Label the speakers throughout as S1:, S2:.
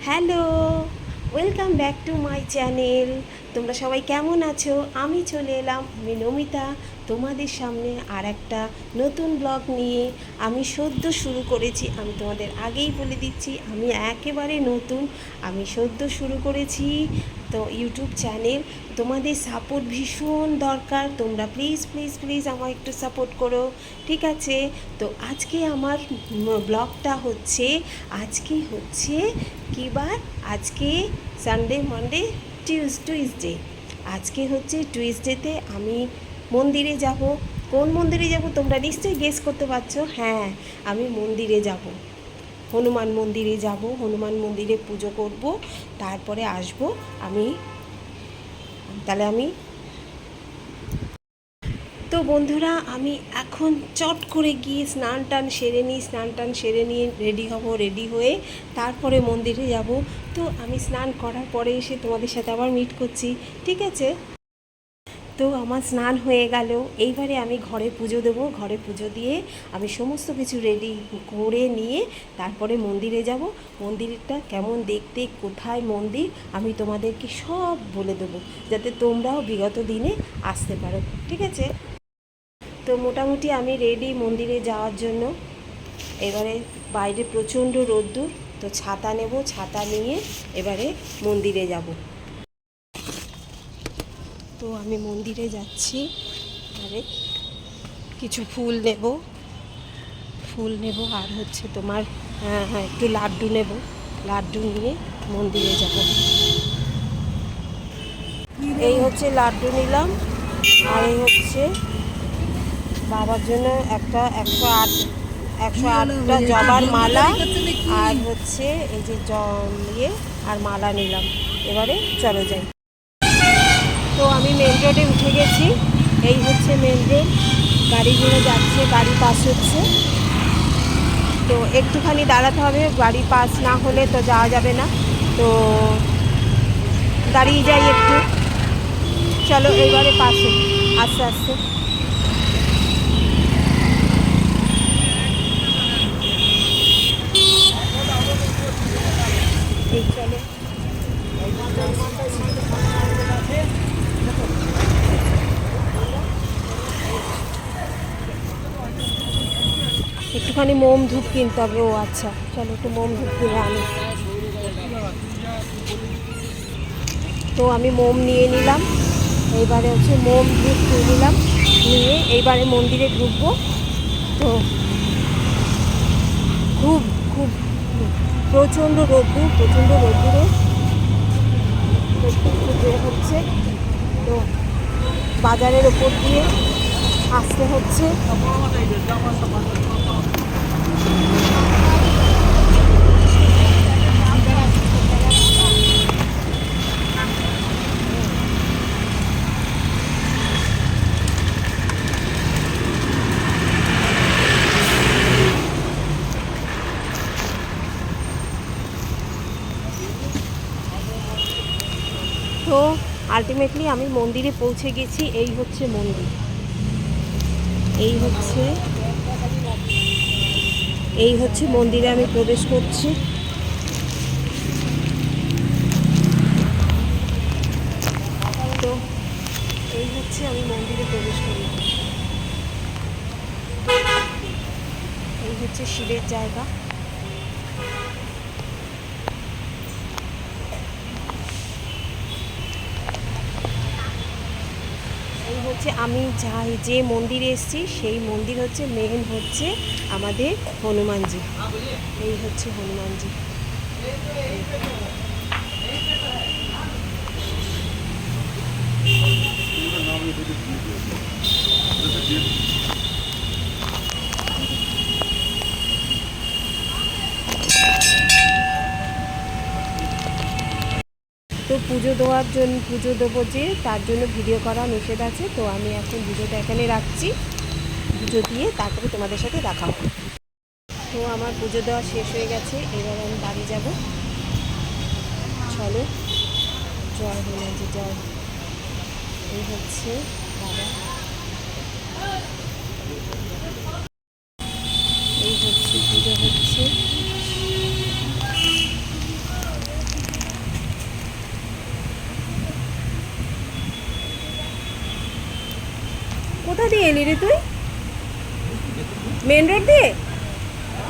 S1: Hello, welcome back to my channel. তোমরা সবাই কেমন আছো? আমি চলে এলাম, আমি নমিতা, তোমাদের সামনে আর একটা নতুন ব্লগ নিয়ে। আমি সদ্য শুরু করেছি, আমি তোমাদের আগেই বলে দিচ্ছি আমি একেবারে নতুন, আমি সদ্য শুরু করেছি তো ইউটিউব চ্যানেল। তোমাদের সাপোর্ট ভীষণ দরকার, তোমরা প্লিজ প্লিজ প্লিজ আমায় একটু সাপোর্ট করো, ঠিক আছে? তো আজকে আমার ব্লগটা হচ্ছে, আজকে হচ্ছে কী বার? আজকে সানডে, মানডে, টুইসডে। আজকে হচ্ছে টুইসডেতে আমি মন্দিরে যাব। কোন মন্দিরে যাব তোমরা নিশ্চয়ই গেস করতে পারছো। হ্যাঁ, আমি মন্দিরে যাব, হনুমান মন্দিরে যাব। হনুমান মন্দিরে পুজো করব, তারপরে আসব আমি। তাহলে আমি তো বন্ধুরা, আমি এখন চট করে গিয়ে স্নান টান সেরে নিয়ে রেডি হব। রেডি হয়ে তারপরে মন্দিরে যাব। তো আমি স্নান করার পরে এসে তোমাদের সাথে আবার মিট করছি, ঠিক আছে? তো আমার স্নান হয়ে গেল, এইবারে আমি ঘরে পুজো দেবো। ঘরে পুজো দিয়ে আমি সমস্ত কিছু রেডি করে নিয়ে তারপরে মন্দিরে যাব। মন্দিরটা কেমন দেখতে, কোথায় মন্দির, আমি তোমাদেরকে সব বলে দেবো, যাতে তোমরাও বিগত দিনে আসতে পারো, ঠিক আছে? তো মোটামুটি আমি রেডি মন্দিরে যাওয়ার জন্য। এবারে বাইরে প্রচণ্ড রোদ্দুর, তো ছাতা নেব, ছাতা নিয়ে এবারে মন্দিরে যাব। তো আমি মন্দিরে যাচ্ছি, এবারে কিছু ফুল নেব আর হচ্ছে তোমার একটু লাড্ডু নেব। লাড্ডু নিয়ে মন্দিরে যাব। এই হচ্ছে লাড্ডু নিলাম, আর এই হচ্ছে বাবার জন্য একটা 108টা জবার মালা, আর হচ্ছে এই যে ইয়ে আর মালা নিলাম। এবারে চলো যাই। তো আমি মেন রোডে উঠে গেছি, এই হচ্ছে মেন রোড। গাড়িগুলো যাচ্ছে, গাড়ি পাস হচ্ছে, তো একটুখানি দাঁড়াতে হবে, গাড়ি পাস না হলে তো যাওয়া যাবে না। তো দাঁড়িয়ে যাই একটু। চলো এইবারে পাশে আস্তে আস্তে। এই চলো, একটুখানি মোম ধূপ কিনতে হবে। ও আচ্ছা, চলো একটু মোম ধূপ কিনে আনি। তো আমি মোম নিয়ে নিলাম, এইবারে হচ্ছে মোম ধূপ কিনে নিলাম, নিয়ে এইবারে মন্দিরে ঢুকবো। তো খুব খুব প্রচণ্ড রোদ্দুরে বের হচ্ছে। তো বাজারের ওপর দিয়ে আসতে হচ্ছে। তো আলটিমেটলি আমি মন্দিরে পৌঁছে গেছি। এই হচ্ছে মন্দির, এই হচ্ছে মন্দিরে আমি প্রবেশ করছি। তো এই হচ্ছে আমি মন্দিরে প্রবেশ করি, এই হচ্ছে শিবের জায়গা। এই হচ্ছে আমি যে মন্দিরে এসেছি, সেই মন্দির হচ্ছে মেন হচ্ছে আমাদের হনুমানজি। এই হচ্ছে হনুমানজি। তো পুজো দেবো যে, তার জন্য ভিডিও করা নিষেধ আছে। তো আমি এখন পুজোটা এখানে রাখছি, পুজো দিয়ে তারপরে তোমাদের সাথে দেখা হবে। তো আমার পুজো দেওয়া শেষ হয়ে গেছে, এবার আমি বাড়ি যাব। চলো, জয় হনুমানজি জয়। এই হচ্ছে বাবা, এই হচ্ছে পুজো হচ্ছে। দিয়ে এলি রে তুই? মেন রোড দিয়ে?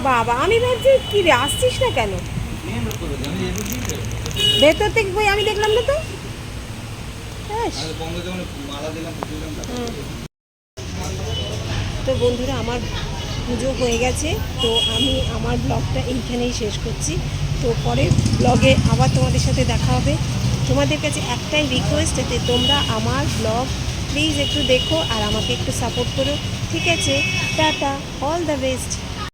S1: বাবা, আমি ভাবছি কি রে, আসছিস না কেন ভেতর থেকে? কই আমি দেখলাম না তো। ব্যাস। হুম। তো বন্ধুরা, আমার পুজো হয়ে গেছে, তো আমি আমার ব্লগটা এইখানেই শেষ করছি। তো পরের ব্লগে আবার তোমাদের সাথে দেখা হবে। তোমাদের কাছে একটাই রিকোয়েস্ট, যে তোমরা আমার ব্লগ প্লিজ একটু দেখো আর আমাকে একটু সাপোর্ট করো, ঠিক আছে? Tata, all the best.